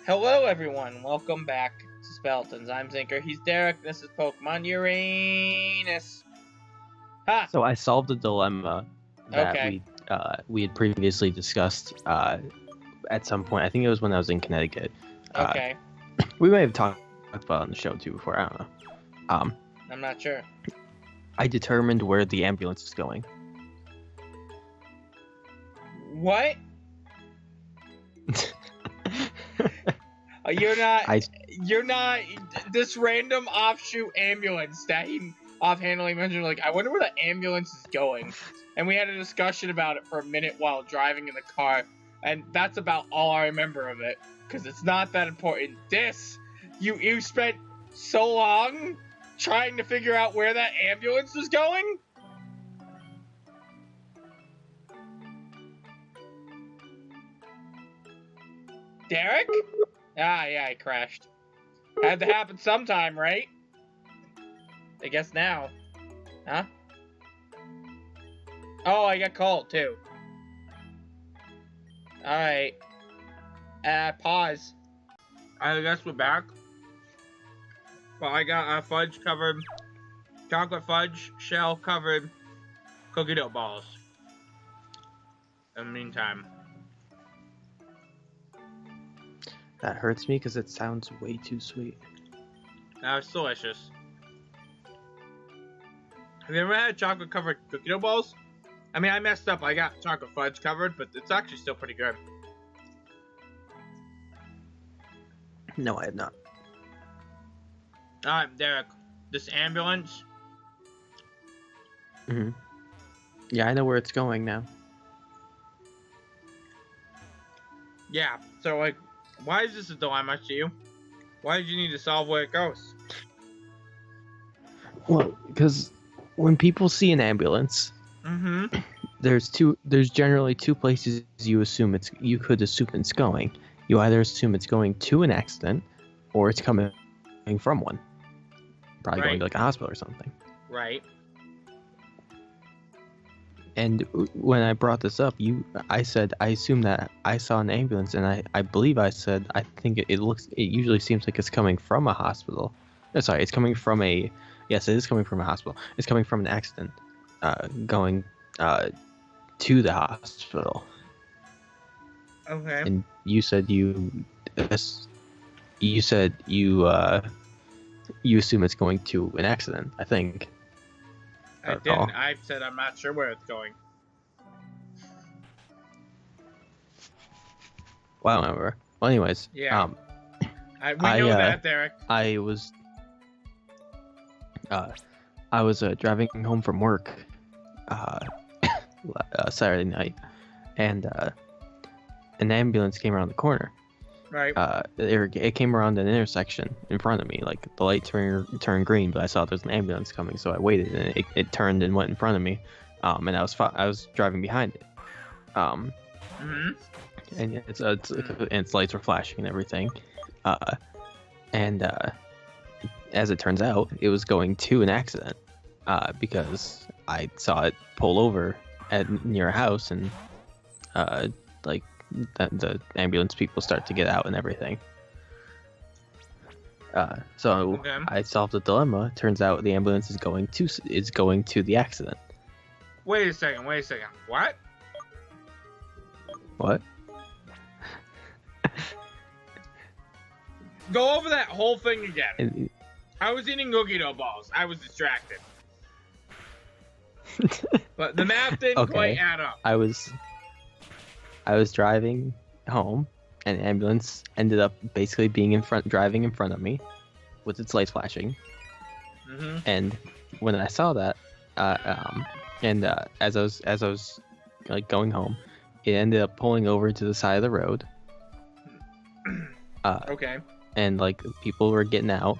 Hello, everyone. Welcome back to Speletons. I'm Zinker. He's Derek. This is Pokemon Uranus. Ha! So I solved a dilemma that Okay. we had previously discussed at some point. I think it was when I was in Connecticut. Okay. We may have talked about it on the show too before. I don't know. I'm not sure. I determined where the ambulance is going. What? You're not this random offshoot ambulance that he offhandedly mentioned. Like, I wonder where the ambulance is going. And we had a discussion about it for a minute while driving in the car. And that's about all I remember of it. Because it's not that important. You spent so long trying to figure out where that ambulance was going? Derek? Ah, yeah, I crashed. Had to happen sometime, right? I guess now. Huh? Oh, I got called, too. Alright. Pause. I guess we're back. Well, I got a fudge covered, chocolate fudge shell covered cookie dough balls. In the meantime. That hurts me because it sounds way too sweet. That was delicious. Have you ever had chocolate covered cookie dough balls? I mean, I messed up. I got chocolate fudge covered, but it's actually still pretty good. No, I have not. Alright, Derek. This ambulance. Yeah, I know where it's going now. Yeah, so, like, why is this a dilemma to you? Why did you need to solve where it goes? Well, because when people see an ambulance, there's generally two places you could assume it's going. You either assume it's going to an accident, or it's coming from one. Probably going to like a hospital or something. Right. And when I brought this up, I said I assume that I saw an ambulance, and I believe I said I think it usually seems like it's coming from a hospital. Sorry, it's coming from a. Yes, it is coming from a hospital. It's coming from an accident, going to the hospital. Okay. And you said you assume it's going to an accident, I think. I didn't. I said I'm not sure where it's going. Well, I don't remember. Well, anyways. Yeah. We know that, Derek. I was driving home from work Saturday night, and an ambulance came around the corner. Right. It came around an intersection in front of me. Like, the light turned green, but I saw there's an ambulance coming, so I waited, and it turned and went in front of me. And I was driving behind it. And its lights were flashing and everything. And as it turns out, it was going to an accident. Because I saw it pull over near a house, and the ambulance people start to get out and everything. So okay. I solved the dilemma. Turns out the ambulance is going to the accident. Wait a second. What? What? Go over that whole thing again. I was eating cookie dough balls. I was distracted. But the math didn't quite add up. I was driving home, and an ambulance ended up basically driving in front of me, with its lights flashing. And when I saw that, as I was like going home, it ended up pulling over to the side of the road. Okay. And like people were getting out,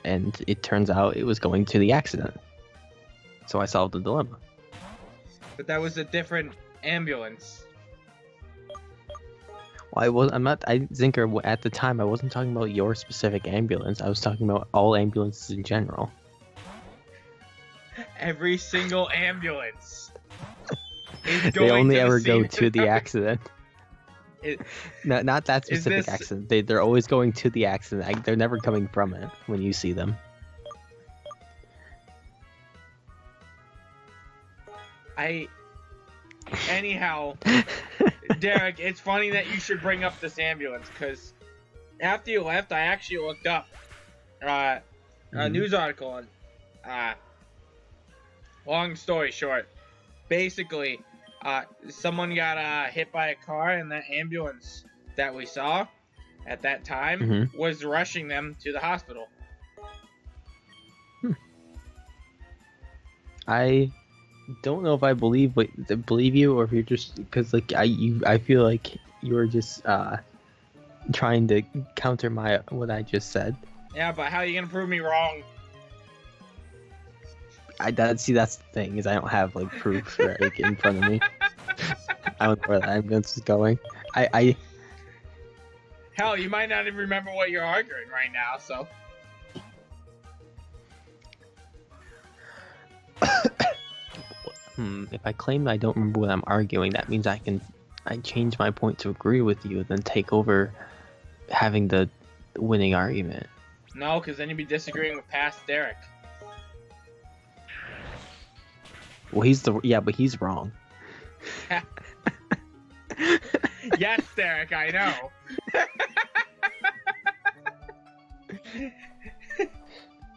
and it turns out it was going to the accident. So I solved the dilemma. But that was a different ambulance. Well, Zinker, at the time, I wasn't talking about your specific ambulance. I was talking about all ambulances in general. Every single ambulance is they only ever go to the accident. No, not that Is specific this- accident. They're always going to the accident. They're never coming from it when you see them. Anyhow, Derek, it's funny that you should bring up this ambulance, because after you left, I actually looked up a news article on. Long story short, basically, someone got hit by a car, and that ambulance that we saw at that time was rushing them to the hospital. I don't know if I believe you, or if you're just, because like I feel like you're just trying to counter what I just said. Yeah, but how are you gonna prove me wrong? That's the thing, is I don't have like proof right in front of me. I don't know where the ambulance is going. Hell, you might not even remember what you're arguing right now, so. If I claim that I don't remember what I'm arguing, that means I change my point to agree with you, then take over having the winning argument. No, because then you'd be disagreeing with past Derek. Well, but he's wrong. Yes, Derek, I know.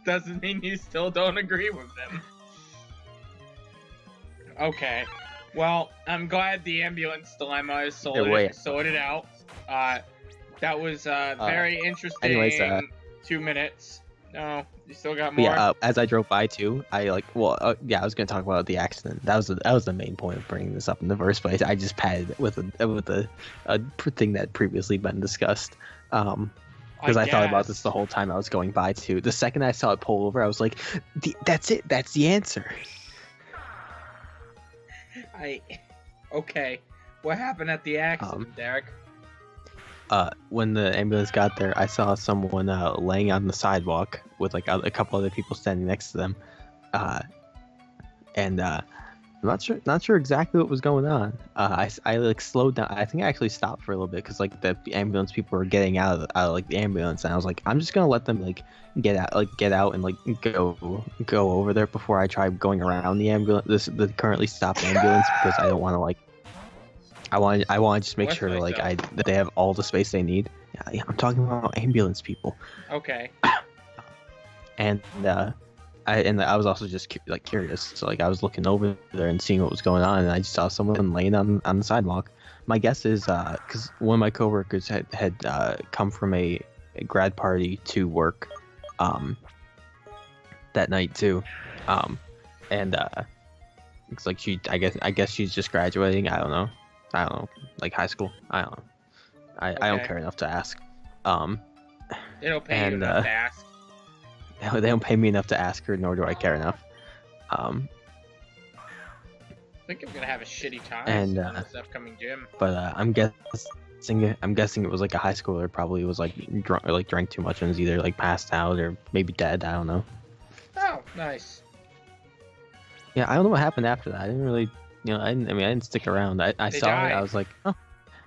Doesn't mean you still don't agree with them. Okay. Well, I'm glad the ambulance dilemma is sorted out. That was very interesting. Anyways, 2 minutes. No, you still got more. Yeah. As I drove by too, I was gonna talk about the accident. That was the main point of bringing this up in the first place. I just padded it with a thing that previously been discussed. Because I thought about this the whole time I was going by too. The second I saw it pull over, I was like, "That's it. That's the answer." Okay. What happened at the accident, Derek? When the ambulance got there, I saw someone laying on the sidewalk with like a couple other people standing next to them, and I'm not sure exactly what was going on. I like slowed down. I think I actually stopped for a little bit because like the ambulance people were getting out of like the ambulance, and I was like, I'm just gonna let them like get out and like go over there before I try going around the ambulance, the currently stopped ambulance, because I don't want to like. I want to just make sure that they have all the space they need. Yeah, I'm talking about ambulance people. Okay. And I was also just like curious, so like I was looking over there and seeing what was going on, and I just saw someone laying on the sidewalk. My guess is because one of my coworkers had come from a grad party to work that night too, and it's like I guess she's just graduating. I don't know, like high school. I don't know. I don't care enough to ask. They don't pay you enough to ask. They don't pay me enough to ask her, nor do I care enough. I think I'm gonna have a shitty time in this upcoming gym. But I'm guessing it was like a high schooler. Probably was like drunk, or like drank too much and was either like passed out or maybe dead. I don't know. Oh, nice. Yeah, I don't know what happened after that. I didn't really, I didn't stick around. I saw it. I was like, oh.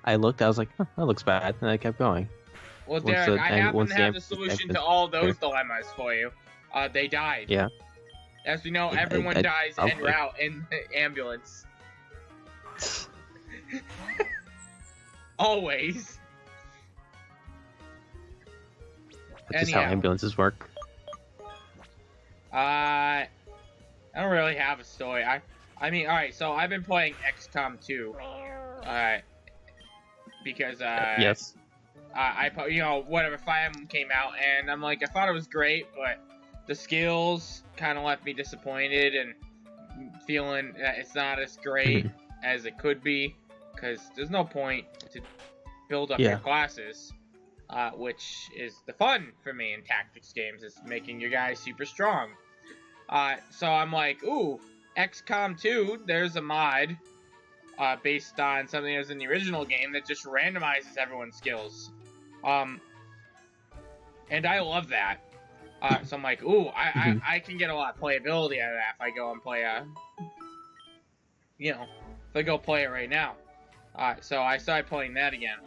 I looked. I was like, oh, that looks bad, and I kept going. Well, Derek, I happen to have the solution to all those dilemmas for you. They died. Yeah. As we know, everyone dies en route in the ambulance. Always. That's just how ambulances work. I don't really have a story. I mean, alright, so I've been playing XCOM 2. Because, yes. Whatever, Fire Emblem came out, and I'm like, I thought it was great, but the skills kind of left me disappointed and feeling that it's not as great as it could be, because there's no point to build up your classes, which is the fun for me in tactics games, is making your guys super strong. So I'm like, ooh, XCOM 2, there's a mod based on something that was in the original game that just randomizes everyone's skills. And I love that. So I'm like, ooh, I can get a lot of playability out of that if I go and play if I go play it right now. So I started playing that again.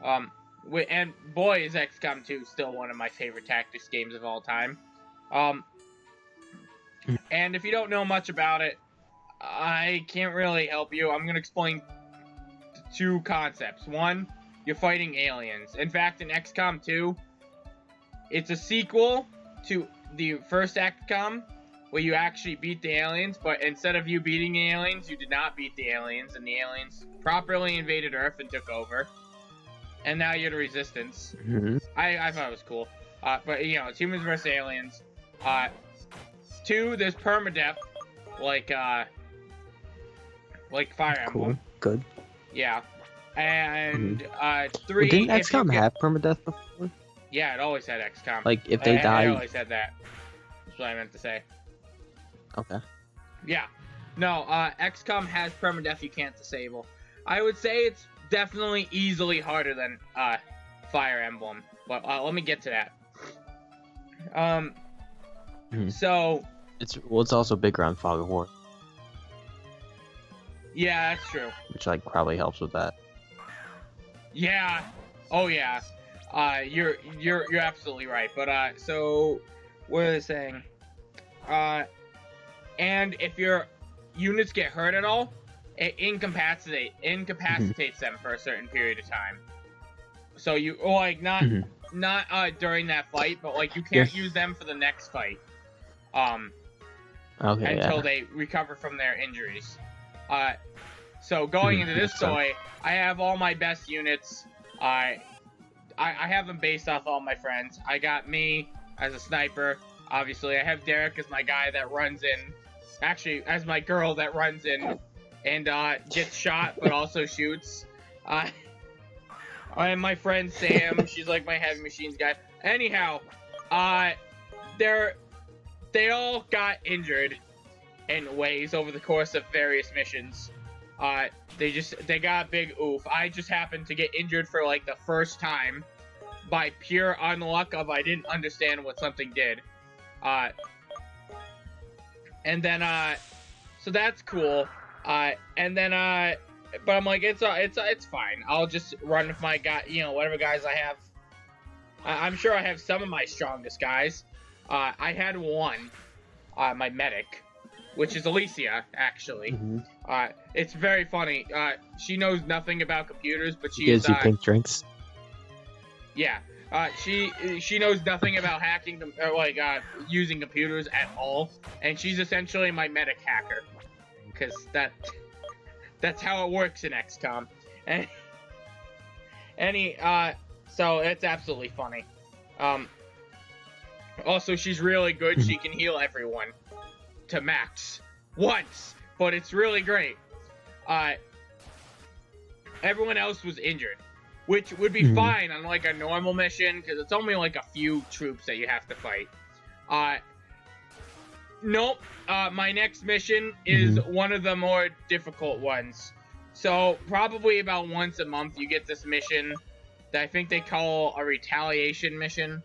And boy, is XCOM 2 still one of my favorite tactics games of all time. And if you don't know much about it, I can't really help you. I'm gonna explain two concepts. One, you're fighting aliens. In fact, in XCOM 2, it's a sequel to the first XCOM, where you actually beat the aliens, but instead of you beating the aliens, you did not beat the aliens, and the aliens properly invaded Earth and took over. And now you're the Resistance. I thought it was cool. But, you know, it's humans versus aliens. 2, there's permadeath, like Fire Emblem. Cool. Good. Yeah. And 3... Well, didn't XCOM have permadeath before? Yeah, it always had XCOM. Like, if they die... I always had that. That's what I meant to say. Okay. Yeah. No, XCOM has permadeath you can't disable. I would say it's definitely easily harder than Fire Emblem. But let me get to that. So... It's also bigger on Fog of War. Yeah, that's true. Which, like, probably helps with that. Yeah. Oh, yeah. You're absolutely right. But, so... What are they saying? And if your units get hurt at all, it incapacitates them for a certain period of time. So you like not during that fight, but like you can't use them for the next fight. Until they recover from their injuries. So going into this story, I have all my best units. I have them based off all my friends. I got me as a sniper. Obviously, I have Derek as my guy that runs in. Actually, as my girl that runs in and gets shot, but also shoots. And my friend Sam, she's like my heavy machines guy. Anyhow, they all got injured in ways over the course of various missions. They got a big oof. I just happened to get injured for like the first time by pure unluck of I didn't understand what something did. And then, so that's cool. And then, but I'm like, it's fine. I'll just run with my guy, you know, whatever guys I have. I'm sure I have some of my strongest guys. I had one, my medic, which is Alicia, actually. It's very funny. She knows nothing about computers, but she's... Gives you pink drinks. Yeah. She knows nothing about hacking, using computers at all, and she's essentially my medic hacker, because that's how it works in XCOM. And so it's absolutely funny. Also, she's really good. She can heal everyone to max once, but it's really great. Everyone else was injured, which would be fine on like a normal mission, because it's only like a few troops that you have to fight. Nope. My next mission is one of the more difficult ones. So probably about once a month you get this mission that I think they call a retaliation mission,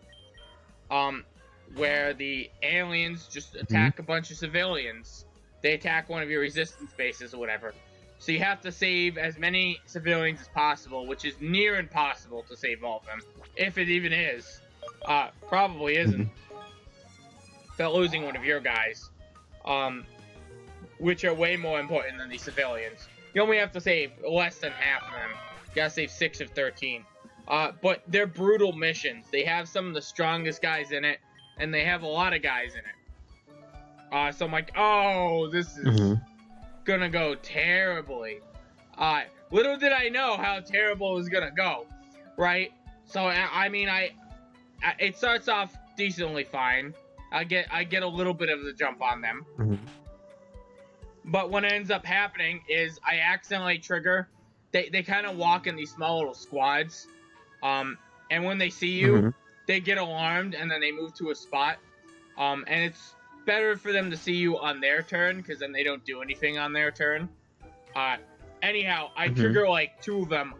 where the aliens just attack a bunch of civilians. They attack one of your resistance bases or whatever. So you have to save as many civilians as possible, which is near impossible to save all of them. If it even is. Probably isn't. Without losing one of your guys. Which are way more important than the civilians. You only have to save less than half of them. You gotta save 6 of 13. But they're brutal missions. They have some of the strongest guys in it, and they have a lot of guys in it. So I'm like, oh, this is gonna go terribly. Little did I know how terrible it was gonna go, right? So I mean, it starts off decently fine. I get a little bit of the jump on them. But what ends up happening is I accidentally trigger. They kind of walk in these small little squads, and when they see you, they get alarmed and then they move to a spot. And it's better for them to see you on their turn, because then they don't do anything on their turn. Anyhow, I trigger like 2 of them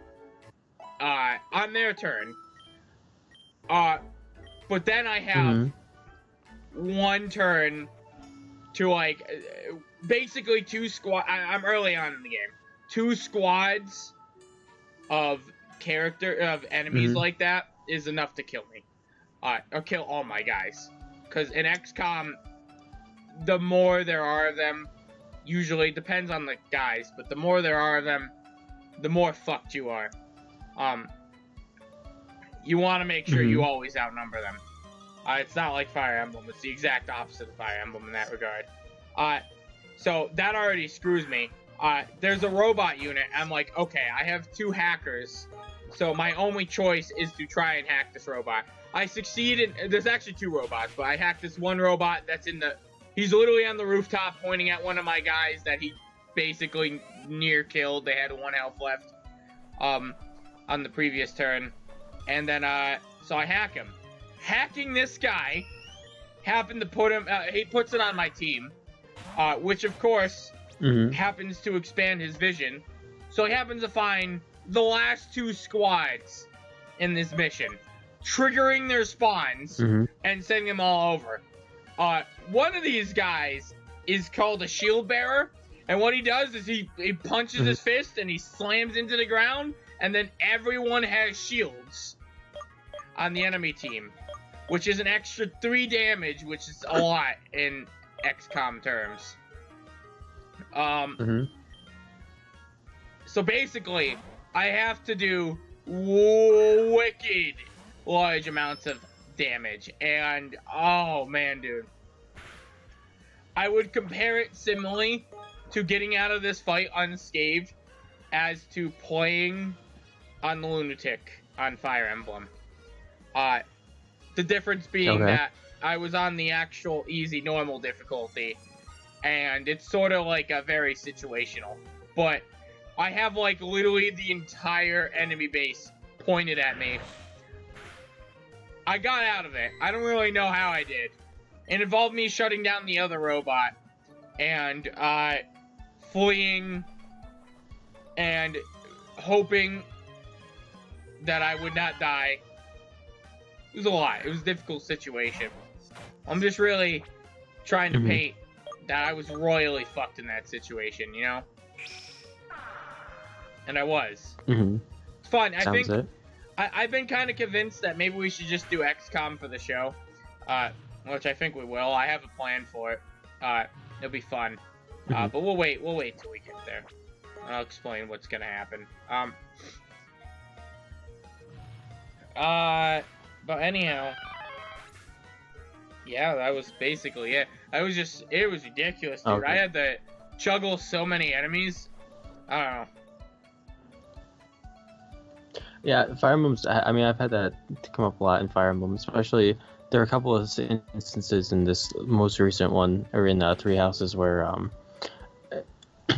on their turn. But then I have one turn to like basically 2 squad. I'm early on in the game. 2 squads of enemies Mhm. like that is enough to kill me, or kill all my guys. Because in XCOM, the more there are of them, usually depends on the guys, but the more there are of them, the more fucked you are. You want to make sure you Mhm. always outnumber them. It's not like Fire Emblem. It's the exact opposite of Fire Emblem in that regard. So that already screws me. There's a robot unit. I'm like, okay, I have 2 hackers, so my only choice is to try and hack this robot. I succeed in. There's actually 2 robots, but I hacked this one robot that's in the. He's literally on the rooftop pointing at one of my guys that he basically near killed. They had 1 health left, on the previous turn, and then so I hack him. Hacking this guy happened to put him. He puts it on my team, which of course Mhm. happens to expand his vision. So he happens to find the last 2 squads in this mission, triggering their spawns Mhm. and sending them all over. One of these guys is called a shield bearer, and what he does is he punches his fist and he slams into the ground, and then everyone has shields on the enemy team, which is an extra 3 damage, which is a lot in XCOM terms. Mhm. So basically, I have to do wicked large amounts of damage, and oh man, dude. I would compare it similarly to getting out of this fight unscathed as to playing on the Lunatic on Fire Emblem. The difference being Okay. that I was on the actual easy normal difficulty, and it's sort of like a very situational. But I have like literally the entire enemy base pointed at me. I got out of it. I don't really know how I did. It involved me shutting down the other robot and fleeing and hoping that I would not die. It was a lot. It was a difficult situation. I'm just really trying to paint that I was royally fucked in that situation, you know? And I was. Mhm. It's fun. Sounds it. I've been kind of convinced that maybe we should just do XCOM for the show, which I think we will. I have a plan for it. It'll be fun. But we'll wait till we get there. I'll explain what's gonna happen. But anyhow, yeah, that was basically it. It was ridiculous, dude. Okay. I had to juggle so many enemies. I don't know. Yeah, Fire Emblem's. I mean, I've had that to come up a lot in Fire Emblem, especially there are a couple of instances in this most recent one, or in 3 Houses, where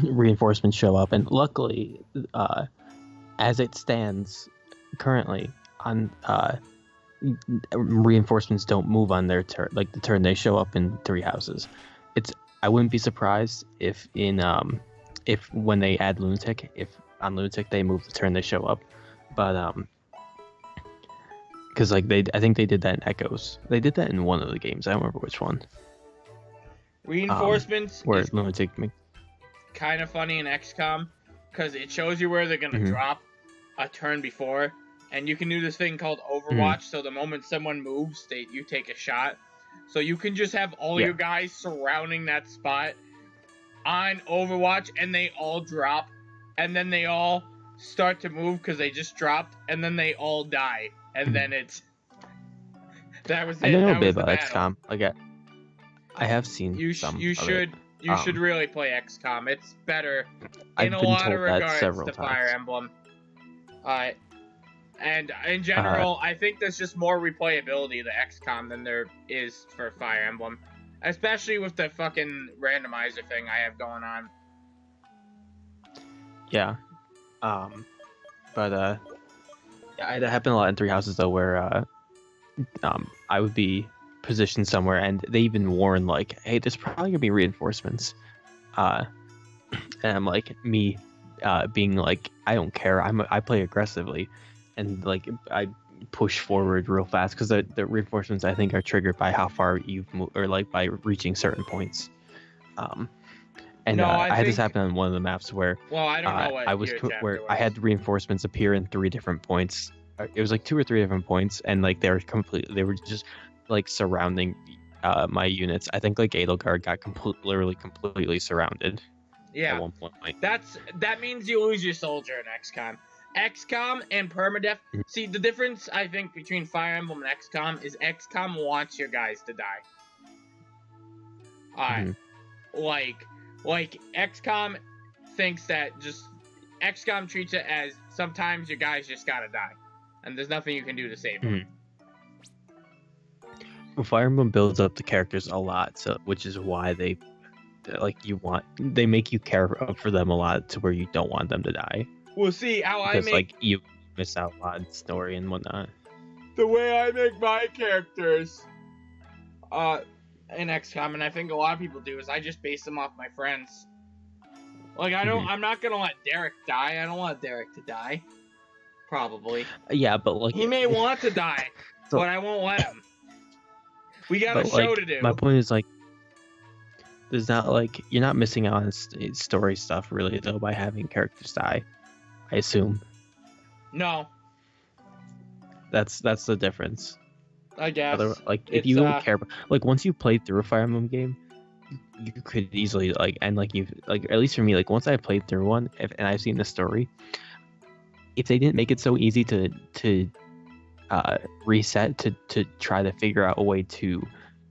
reinforcements show up, and luckily, as it stands currently, on reinforcements don't move on their turn, like the turn they show up in 3 Houses. I wouldn't be surprised if if when they add Lunatic, if on Lunatic they move the turn they show up. But because like I think they did that in Echoes. They did that in one of the games. I don't remember which one. Reinforcements Where is Lunatic. kind of funny in XCOM because it shows you where they're gonna drop a turn before, and you can do this thing called Overwatch. So the moment someone moves, you take a shot. So you can just have all your guys surrounding that spot on Overwatch, and they all drop, and then they all start to move because they just dropped, and then they all die, and then that was it. I know that a bit was the about battle. XCOM. Like I have seen some. You should really play XCOM. It's better in a been lot told of that regards several to times. Fire Emblem. And in general, I think there's just more replayability to XCOM than there is for Fire Emblem, especially with the fucking randomizer thing I have going on. Yeah. But it happened a lot in 3 Houses though, where I would be positioned somewhere, and they even warn like, "Hey, there's probably gonna be reinforcements," and I'm like, being like, I don't care. I play aggressively, and like I push forward real fast because the reinforcements I think are triggered by how far you've moved, or like by reaching certain points. And No, I had this think- happen on one of the maps where Well, I don't know what I was your chapter where was. I had reinforcements appear in 3 different points. It was like 2 or 3 different points, and like they were just like surrounding my units. I think like Edelgard got literally completely surrounded Yeah. at one point. That means you lose your soldier in XCOM. XCOM and permadeath. Mhm. See, the difference I think between Fire Emblem and XCOM is XCOM wants your guys to die. Mhm. Like XCOM thinks that XCOM treats it as sometimes your guys just gotta die, and there's nothing you can do to save them. Well, Fire Emblem builds up the characters a lot, so which is why they make you care for them a lot to where you don't want them to die. We'll see how Because I make like you miss out a lot in story and whatnot. the way I make my characters in XCOM, and I think a lot of people do, is I just base them off my friends. Like I'm not gonna let Derek die. I don't want Derek to die. Probably. Yeah, but like He may want to die, So- but I won't let him. We got a but, show like, to do. My point is like, there's not like you're not missing out on story stuff really though by having characters die. I assume No, that's the difference. I guess. Like if It's, you don't care about, like once you played through a Fire Emblem game, you could easily like and like you've like at least for me like once I played through one and I've seen the story, if they didn't make it so easy to reset to try to figure out a way to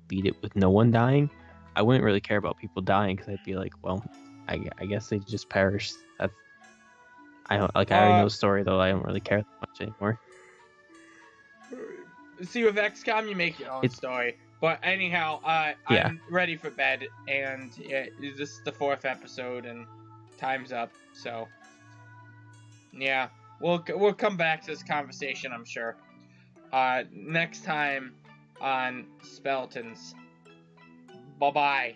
beat it with no one dying, I wouldn't really care about people dying because I'd be like, well, I guess they just perished. That's I don't like I already know the story though. I don't really care that much anymore. See, with XCOM, you make your own story. But anyhow, Yeah. I'm ready for bed, and this is the 4th episode, and time's up. So, yeah, we'll come back to this conversation, I'm sure. Next time on Speletons. Bye-bye.